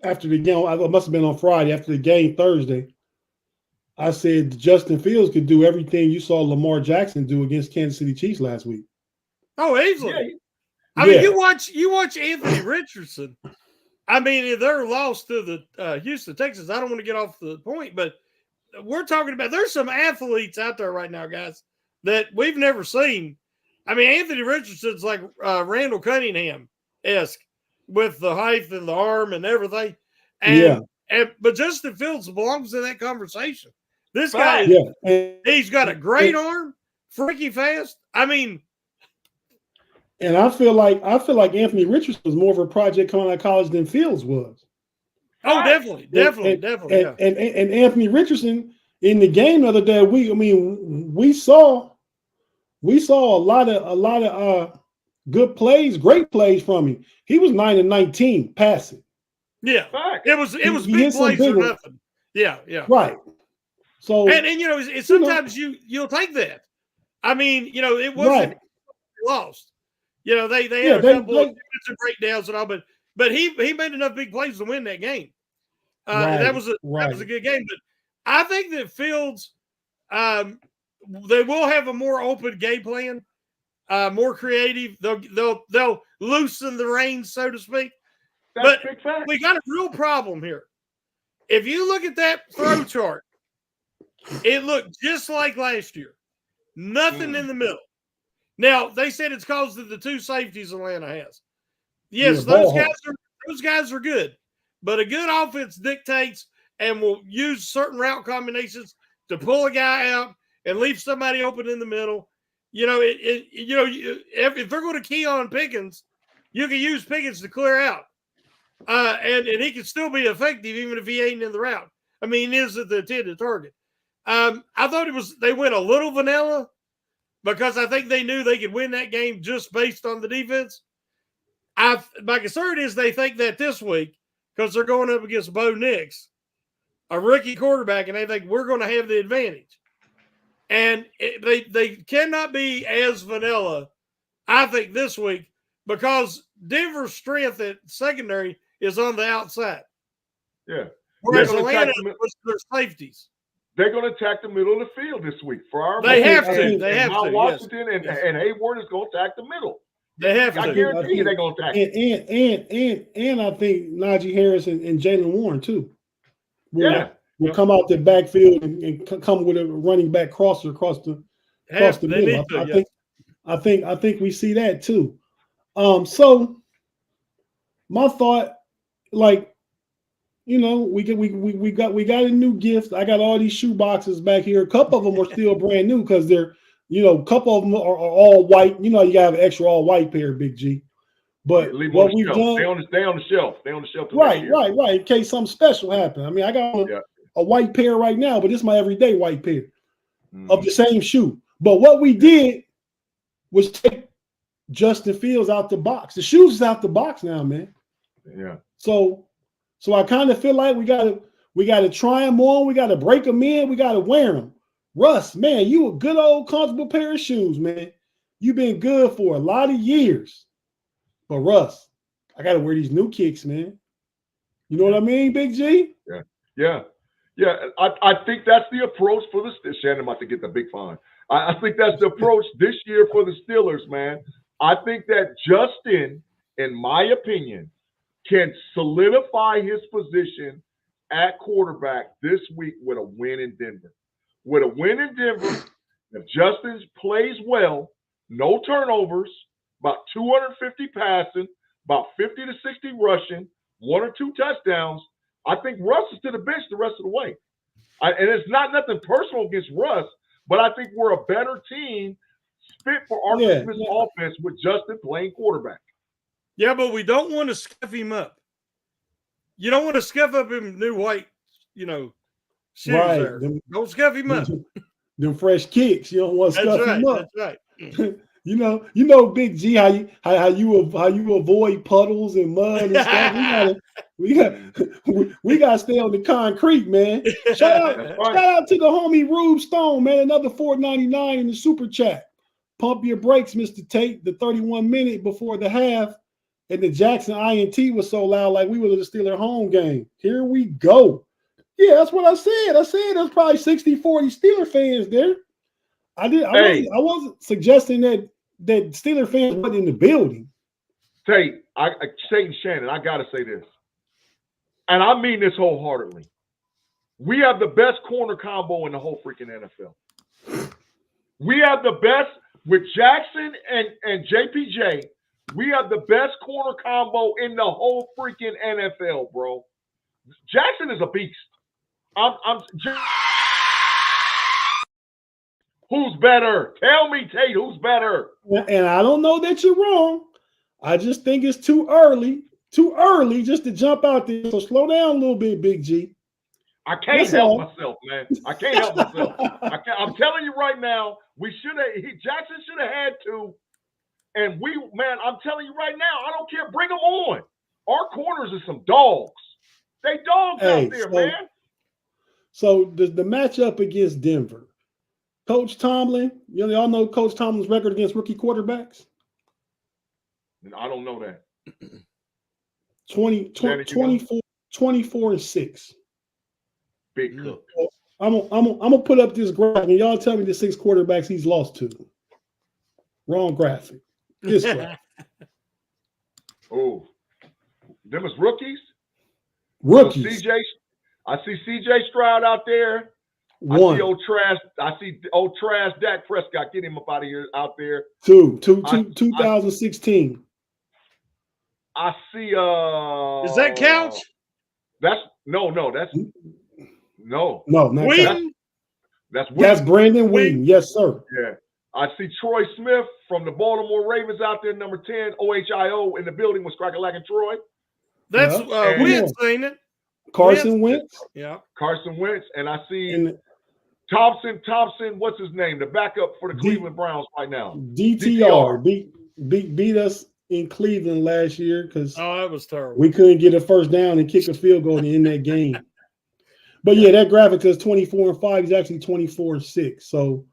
after the game, I must have been on Friday after the game Thursday. I said Justin Fields could do everything you saw Lamar Jackson do against Kansas City Chiefs last week. Oh, easily. Yeah. I mean, you watch Anthony Richardson. I mean, they're lost to the Houston Texans. I don't want to get off the point, but we're talking about there's some athletes out there right now, guys, that we've never seen. I mean, Anthony Richardson's like Randall Cunningham-esque with the height and the arm and everything. But Justin Fields belongs in that conversation. This guy, he's got a great arm, freaky fast. I mean, and I feel like Anthony Richardson was more of a project coming out of college than Fields was. Oh, definitely. And Anthony Richardson in the game the other day, we saw a lot of good plays, great plays from him. He was 9-19 passing. Yeah, it was big plays or nothing. Yeah, right. So and sometimes you'll take that. I mean, it wasn't lost. They had a couple of breakdowns and all, but he made enough big plays to win that game. That was a good game. But I think that Fields, they will have a more open game plan, more creative. They'll loosen the reins, so to speak. But we got a real problem here. If you look at that throw chart, it looked just like last year. Nothing in the middle. Now, they said it's caused of the two safeties Atlanta has. Yes, those guys are good. But a good offense dictates and will use certain route combinations to pull a guy out and leave somebody open in the middle. If they're going to key on Pickens, you can use Pickens to clear out. And he can still be effective even if he ain't in the route. I mean, he is at the intended target. I thought they went a little vanilla because I think they knew they could win that game just based on the defense. My concern is they think that this week because they're going up against Bo Nix, a rookie quarterback, and they think we're going to have the advantage. And they cannot be as vanilla, I think, this week because Denver's strength at secondary is on the outside. Yeah. Whereas Atlanta was their safeties. They're going to attack the middle of the field this week. They have to. Washington and Hayward is going to attack the middle. They have to. I guarantee you they're going to attack. And I think Najee Harris and Jalen Warren too. Will come out the backfield and come with a running back crosser across the middle. I think we see that too. So my thought, we got a new gift. I got all these shoe boxes back here. A couple of them are still brand new because they're, a couple of them are all white. You gotta have an extra all white pair, Big G. But what we've done, they on the shelf. Right. In case something special happened. I mean, I got a white pair right now, but this is my everyday white pair of the same shoe. But what we did was take Justin Fields out the box. The shoes is out the box now, man. Yeah. So I kind of feel like we gotta try them on. We gotta break them in. We gotta wear them. Russ, man, you a good old comfortable pair of shoes, man. You've been good for a lot of years. But Russ, I gotta wear these new kicks, man. You know what I mean, Big G? Yeah. I think that's the approach for the Shannon about to get the big fine. I think that's the approach this year for the Steelers, man. I think that Justin, in my opinion, can solidify his position at quarterback this week with a win in Denver. With a win in Denver, if Justin plays well, no turnovers, about 250 passing, about 50 to 60 rushing, 1 or 2 touchdowns. I think Russ is to the bench the rest of the way. And it's not nothing personal against Russ, but I think we're a better team fit for Arthur Smith's offense with Justin playing quarterback. Yeah, but we don't want to scuff him up. You don't want to scuff up him new white, shoes there. Don't scuff him up. Them fresh kicks. You don't want to scuff him up. That's right. You know, Big G, how you avoid puddles and mud and stuff. We gotta stay on the concrete, man. Shout out to the homie Rube Stone, man. Another $4.99 in the super chat. Pump your brakes, Mr. Tate. The 31 minute before the half, and the Jackson INT was so loud, like we were the Steelers home game. Here we go. Yeah, that's what I said. I said there's probably 60-40 Steeler fans there. I wasn't suggesting that Steeler fans wasn't in the building. Tate, Shannon, I gotta say this, and I mean this wholeheartedly. We have the best corner combo in the whole freaking NFL. We have the best with Jackson and JPJ. We have the best corner combo in the whole freaking NFL, bro. Jackson is a beast. Who's better? Tell me, Tate, who's better? And I don't know that you're wrong. I just think it's too early just to jump out there. So slow down a little bit, Big G. I can't help myself, man. I can't help myself. I'm telling you right now, Jackson should have had to. And I'm telling you right now, I don't care. Bring them on. Our corners are some dogs. They dogs out there, man. So the matchup against Denver. Coach Tomlin, y'all know Coach Tomlin's record against rookie quarterbacks? I don't know that. 24-6. Big cook. I'm gonna put up this graph and y'all tell me the 6 quarterbacks he's lost to. Wrong graphic. This graphic. Oh, them is rookies. Rookies. I see CJ Stroud out there. I see old trash Dak Prescott. Get him up out of here out there. 2016. I see Is that Couch? That's no, that's no. Wheaton? That's Brandon Wheaton. Yes, sir. Yeah. I see Troy Smith from the Baltimore Ravens out there, number 10, OHIO in the building was Crack-a-Lackin' Troy. That's we had seen it. Carson Wentz. Yeah. Carson Wentz. And I see Thompson, what's his name? The backup for the Cleveland Browns right now. DTR. Beat us in Cleveland last year because that was terrible. We couldn't get a first down and kick a field goal in that game. But yeah, that graphic says 24-5. He's actually 24-6. So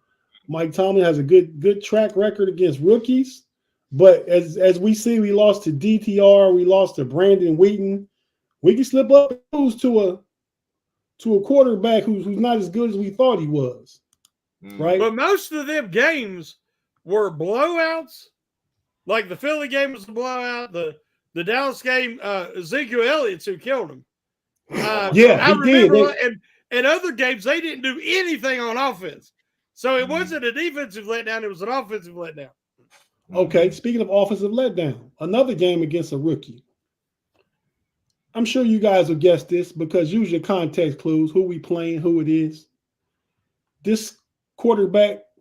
Mike Tomlin has a good track record against rookies. But as we see, we lost to DTR, we lost to Brandon Wheaton. We can slip up and lose to a quarterback who's not as good as we thought he was. Right? But most of them games were blowouts. Like the Philly game was a blowout. The Dallas game, Ezekiel Elliott's who killed him. I remember in other games, they didn't do anything on offense. So it wasn't a defensive letdown, it was an offensive letdown. Okay, speaking of offensive letdown, another game against a rookie. I'm sure you guys will guess this because use your context clues, who we playing, who it is. This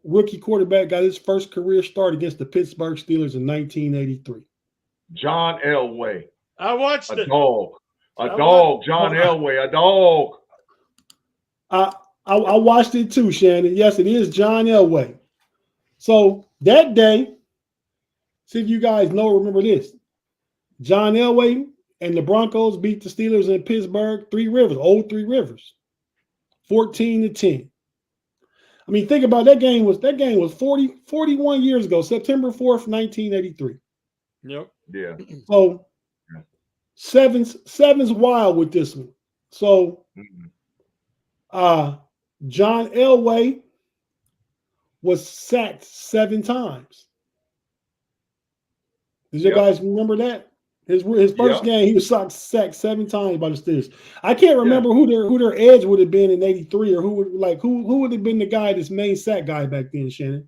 rookie quarterback, got his first career start against the Pittsburgh Steelers in 1983. John Elway. I watched it. John Elway, a dog. I watched it too, Shannon. Yes, it is John Elway. So that day, see if you guys remember this. John Elway and the Broncos beat the Steelers in Pittsburgh, old Three Rivers, 14-10. I mean, think about that game was 41 years ago, September 4th, 1983. Yep. Yeah. So seven's wild with this one. So John Elway was sacked 7 times. Did you guys remember that? His first game, he was sacked 7 times by the Steelers. I can't remember who their edge would have been in '83, or who would have been the guy, this main sack guy back then, Shannon.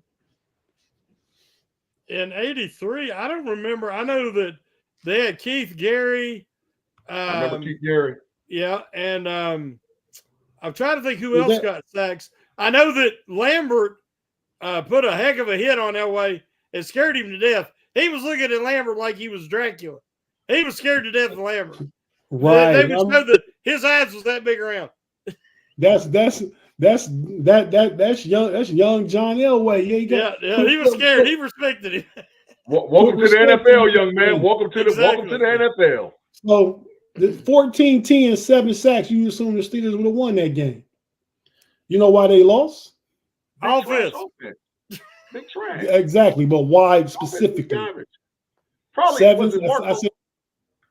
in '83, I don't remember. I know that they had Keith Gary. I remember Keith Gary. Yeah, and I'm trying to think who else got sacks. I know that Lambert put a heck of a hit on Elway and scared him to death. He was looking at Lambert like he was Dracula. He was scared to death of Lambert. Right. They would show that his eyes was that big around. That's young John Elway. Yeah, he was scared. He respected him. Welcome to the NFL, young man. Welcome to the NFL. So the 14-10, 7 sacks. You assume the Steelers would have won that game. You know why they lost? Offense. Big trash. Exactly, but why specifically? Probably Sevens.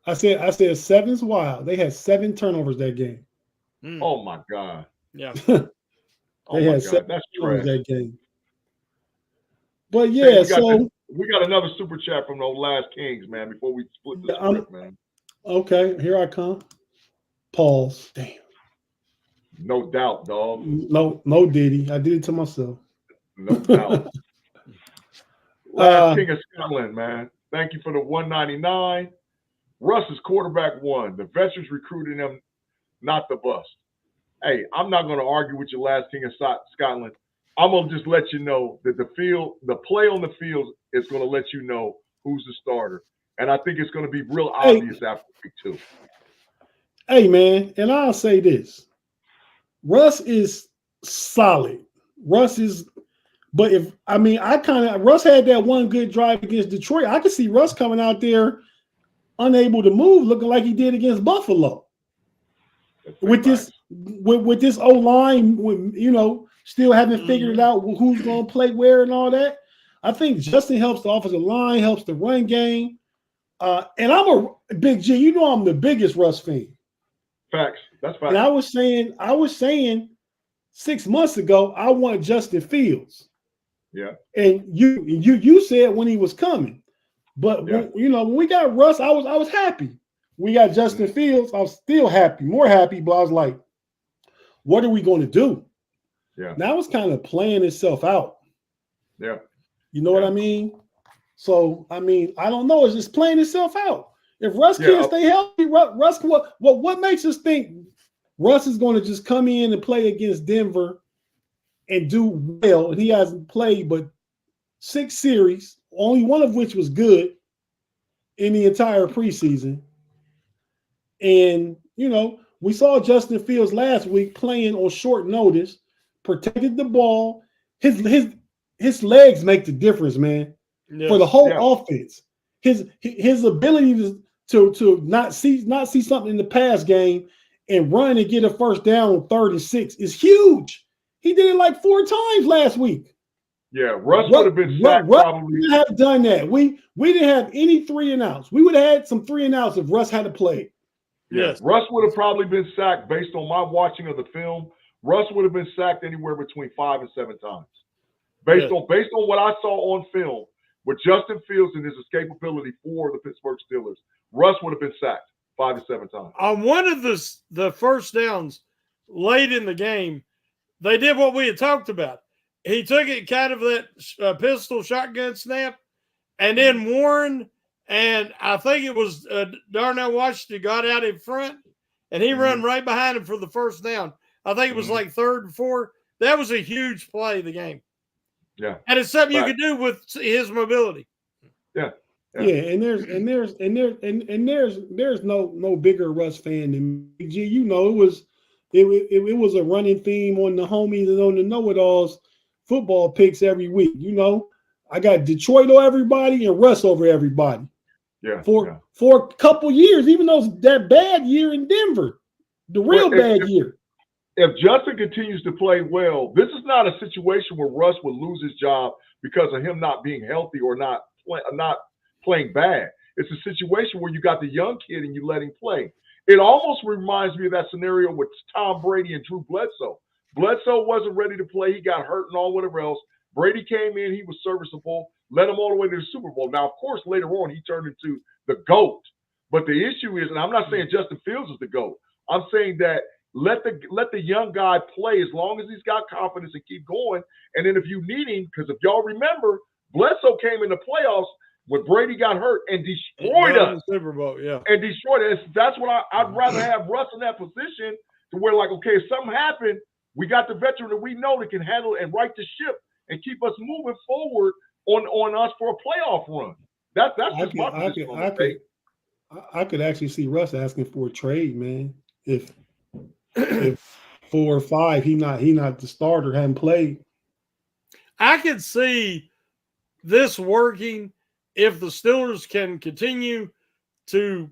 I said sevens. Wow, they had 7 turnovers that game. Oh my God. Yeah. They had 7 turnovers that game. But yeah, we got another super chat from those last Kings, man. Before we split the script, man. Okay, here I come. Pause. Damn. No doubt, dog. No, Diddy. I did it to myself. No doubt. Last King of Scotland, man. Thank you for the $199. Russ is quarterback 1. The veterans recruiting him, not the bust. Hey, I'm not going to argue with your last King of Scotland. I'm going to just let you know that the play on the field is going to let you know who's the starter. And I think it's going to be real obvious after week 2. Hey, man, and I'll say this. Russ is solid. Russ had that one good drive against Detroit. I could see Russ coming out there unable to move, looking like he did against Buffalo. With this O-line, still haven't figured it out who's going to play where and all that. I think Justin helps the offensive line, helps the run game. And I'm a Big G. You know I'm the biggest Russ fan. Facts. That's facts. And I was saying 6 months ago, I want Justin Fields. Yeah. And you said when he was coming. But when we got Russ, I was happy. We got Justin Fields. I was still happy, more happy, but I was like, what are we going to do? Yeah. Now it's kind of playing itself out. Yeah. You know what I mean? So, I don't know. It's just playing itself out. If Russ can't stay healthy, Russ, what makes us think Russ is going to just come in and play against Denver and do well? And he hasn't played but 6 series, only one of which was good in the entire preseason. And, we saw Justin Fields last week playing on short notice, protected the ball. His legs make the difference, man, for the whole offense. His ability to not see something in the pass game and run and get a first down on 3rd and 6 is huge. He did it like 4 times last week. Yeah, Russ would have been sacked probably. We have done that. We didn't have any 3 and outs. We would have had some 3 and outs if Russ had to play. Yes, Russ would have probably been sacked based on my watching of the film. Russ would have been sacked anywhere between 5 and 7 times, based on what I saw on film with Justin Fields and his escapability for the Pittsburgh Steelers. Russ would have been sacked 5 to 7 times. On one of the first downs late in the game, they did what we had talked about. He took it kind of that pistol shotgun snap, and then Warren and I think it was Darnell Washington got out in front, and he run right behind him for the first down. I think it was like 3rd and 4. That was a huge play of the game. Yeah, and it's something you could do with his mobility. Yeah, and there's no bigger Russ fan than me. G. It was a running theme on the homies and on the know-it-alls football picks every week. I got Detroit over everybody and Russ over everybody. Yeah. For a couple years, even though it's that bad year in Denver, the real bad year. If Justin continues to play well, this is not a situation where Russ would lose his job because of him not being healthy or not playing bad. It's a situation where you got the young kid and you let him play. It almost reminds me of that scenario with Tom Brady and Drew Bledsoe. Bledsoe wasn't ready to play. He got hurt and all whatever else. Brady came in. He was serviceable, led him all the way to the Super Bowl. Now, of course, later on, he turned into the GOAT. But the issue is, and I'm not saying Justin Fields is the GOAT. I'm saying that let the young guy play as long as he's got confidence and keep going. And then if you need him, because if y'all remember, Bledsoe came in the playoffs when Brady got hurt and destroyed us. Super Bowl, yeah. And destroyed us. That's what I'd rather have Russ in that position to where, like, okay, if something happened, we got the veteran that we know that can handle and right the ship and keep us moving forward on us for a playoff run. That's just my position. I could actually see Russ asking for a trade, man. If 4 or 5, he not the starter, hadn't played. I could see this working if the Steelers can continue to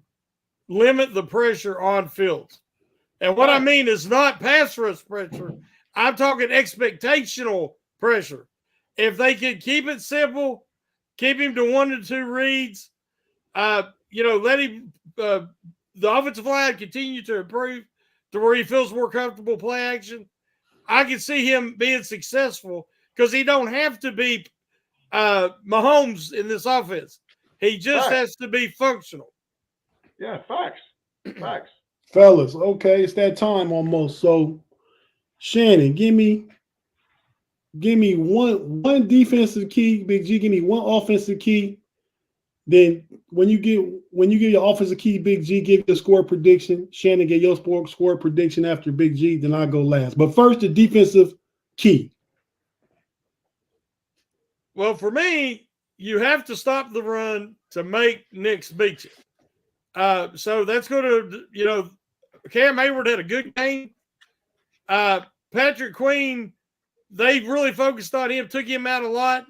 limit the pressure on Fields. And what I mean is not pass rush pressure. I'm talking expectational pressure. If they could keep it simple, keep him to 1 to 2 reads, let him the offensive line continue to improve to where he feels more comfortable play action, I can see him being successful because he don't have to be Mahomes in this offense. He just has to be functional. Yeah, facts. Fellas, okay, it's that time almost. So, Shannon, give me one defensive key. Big G, give me one offensive key. Then when you give your offensive key, Big G, give your score prediction. Shannon, get your score prediction after Big G. Then I go last. But first, the defensive key. Well, for me, you have to stop the run to make Knicks beat you. So that's going to, Cam Hayward had a good game. Patrick Queen, they really focused on him, took him out a lot.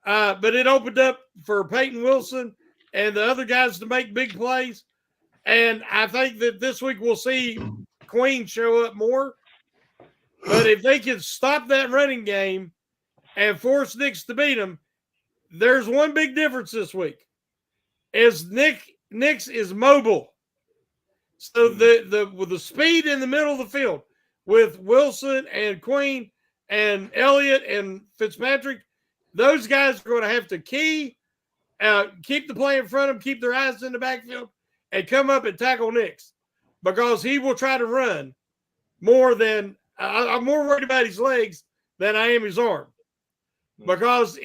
But it opened up for Peyton Wilson and the other guys to make big plays. And I think that this week we'll see Queen show up more. But if they can stop that running game and force Knicks to beat them, there's one big difference this week. Is Knicks is mobile. So with the speed in the middle of the field with Wilson and Queen and Elliott and Fitzpatrick, those guys are going to have to keep the play in front of them, keep their eyes in the backfield, and come up and tackle Knicks because he will try to run more than I'm more worried about his legs than I am his arm. Because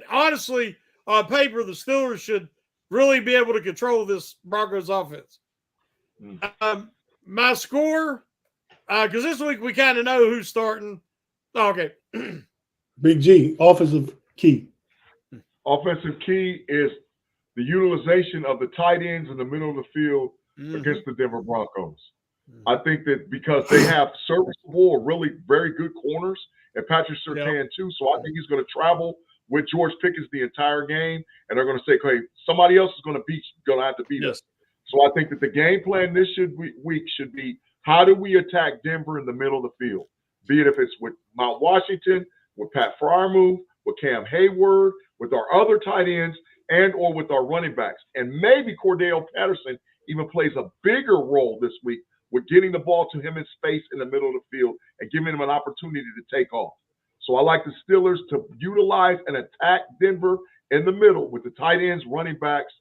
honestly, on paper, the Steelers should really be able to control this Broncos offense. My score, because this week we kind of know who's starting. Okay. Big G, offensive key. Offensive key is the utilization of the tight ends in the middle of the field against the Denver Broncos. I think that because they have serviceable or really very good corners and Patrick Surtain too, so I think he's going to travel with George Pickens the entire game, and they're going to say, "Okay, somebody else is going to have to beat us." So I think that the game plan this week should be how do we attack Denver in the middle of the field, be it if it's with Mount Washington, with Pat Freiermuth, with Cam Hayward, with our other tight ends, and or with our running backs, and maybe Cordell Patterson even plays a bigger role this week with getting the ball to him in space in the middle of the field and giving him an opportunity to take off. So I like the Steelers to utilize and attack Denver in the middle with the tight ends, running backs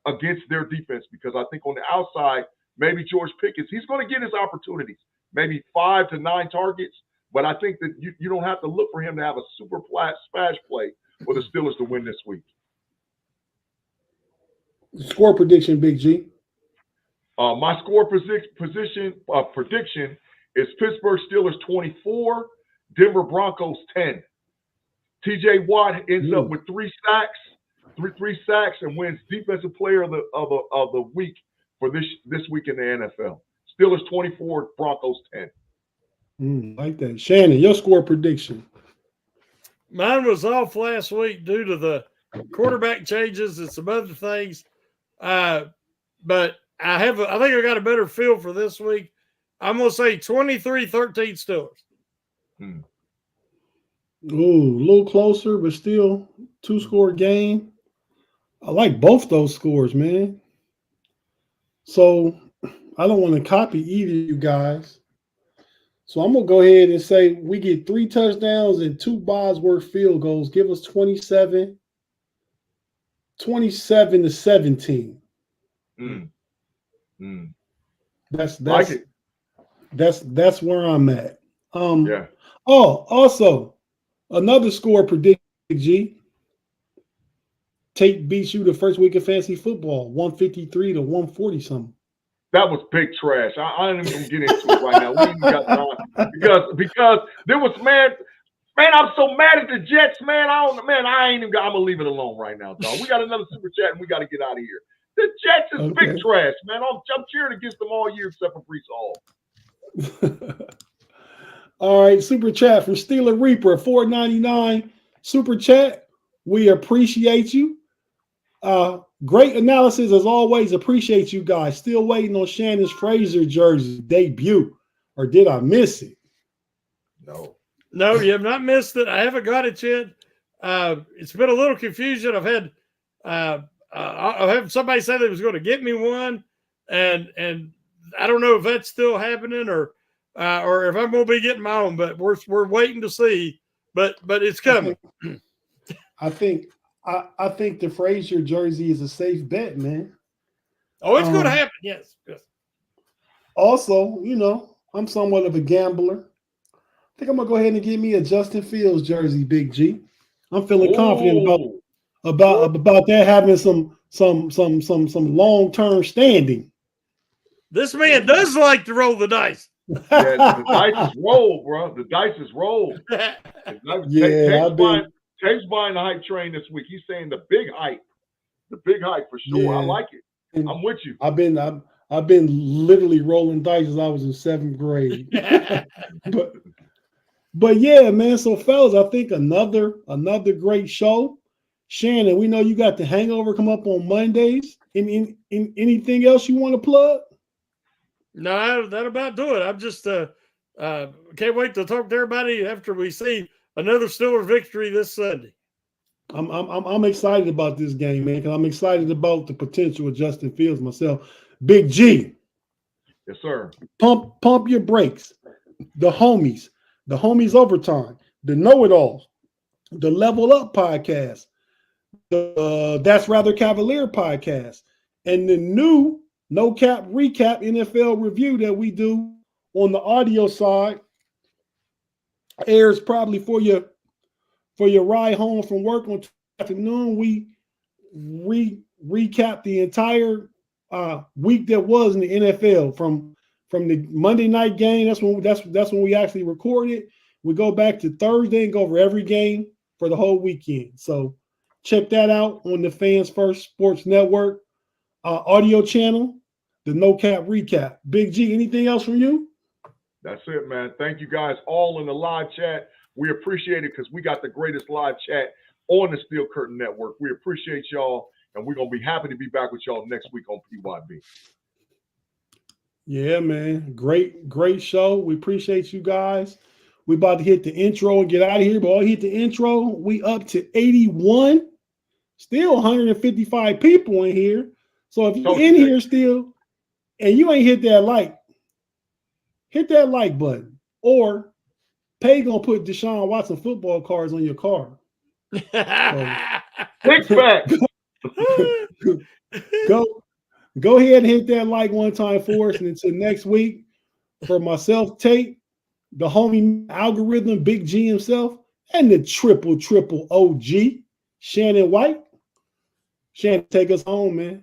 against their defense, because I think on the outside, maybe George Pickens, he's going to get his opportunities, maybe 5 to 9 targets, but I think that you don't have to look for him to have a super flat splash play for the Steelers to win this week. Score prediction, Big G. My score prediction is Pittsburgh Steelers 24, Denver Broncos 10. TJ Watt ends up with 3 sacks, and wins Defensive Player of the Week for this week in the NFL. Steelers 24, Broncos 10. Like that. Shannon, your score prediction. Mine was off last week due to the quarterback changes and some other things. But I think I got a better feel for this week. I'm going to say 23-13 Steelers. Ooh, a little closer, but still 2-score game. I like both those scores, man. So I don't want to copy either of you guys. So I'm going to go ahead and say we get 3 touchdowns and 2 Bosworth field goals. Give us 27 to 17. That's where I'm at. Oh, also another score prediction, G. Tate beats you the first week of fantasy football, 153 to 140 something. That was big trash. I ain't even gonna get into it right now. We ain't got time because there was man, I'm so mad at the Jets, man. I ain't even. I'm gonna leave it alone right now, dog. We got another super chat and we got to get out of here. The Jets is big trash, man. I'm cheering against them all year except for Brees Hall. All right, super chat from Steeler Reaper, $4.99 super chat. We appreciate you. Great analysis as always. Appreciate you guys. Still waiting on Shannon's Frazier jersey debut, or did I miss it? No, you have not missed it. I haven't got it yet. It's been a little confusion. I've had somebody say they was going to get me one, and I don't know if that's still happening or if I'm going to be getting my own. But we're waiting to see. But it's coming. I think the Frazier jersey is a safe bet, man. Oh, it's going to happen. Yes. Also, I'm somewhat of a gambler. I think I'm gonna go ahead and get me a Justin Fields jersey, Big G. I'm feeling confident about that having some long-term standing. This man does like to roll the dice. Yeah, the dice is rolled, bro. The dice is rolled. Tate's buying the hype train this week. He's saying the big hype for sure. Yeah. I like it. I'm with you. I've been literally rolling dice since I was in 7th grade. But yeah, man. So fellas, I think another great show. Shannon, we know you got the hangover come up on Mondays. Anything else you want to plug? No, that about do it. I'm just can't wait to talk to everybody after we see another Steelers victory this Sunday. I'm excited about this game, man, because I'm excited about the potential of Justin Fields myself. Big G. Yes, sir. Pump your brakes. The homies overtime, the know-it-alls, the Level Up podcast, the That's Rather Cavalier podcast, and the new No Cap Recap NFL review that we do on the audio side airs probably for your ride home from work on afternoon. We recap the entire week that was in the NFL from the Monday night game. That's when we actually record it. We go back to Thursday and go over every game for the whole weekend. So check that out on the Fans First Sports Network audio channel, the No Cap Recap. Big G, anything else from you? That's it, man. Thank you guys all in the live chat. We appreciate it because we got the greatest live chat on the Steel Curtain Network. We appreciate y'all, and we're going to be happy to be back with y'all next week on PYB. Yeah, man. Great show. We appreciate you guys. We about to hit the intro and get out of here, but all hit the intro. We up to 81. Still 155 people in here. So if you're in here still and you ain't hit that like button. Or Pay gonna put Deshaun Watson football cards on your car. Big fact. Go ahead and hit that like one time for us. And until next week, for myself, Tate, the homie algorithm, Big G himself, and the triple OG, Shannon White. Shannon, take us home, man.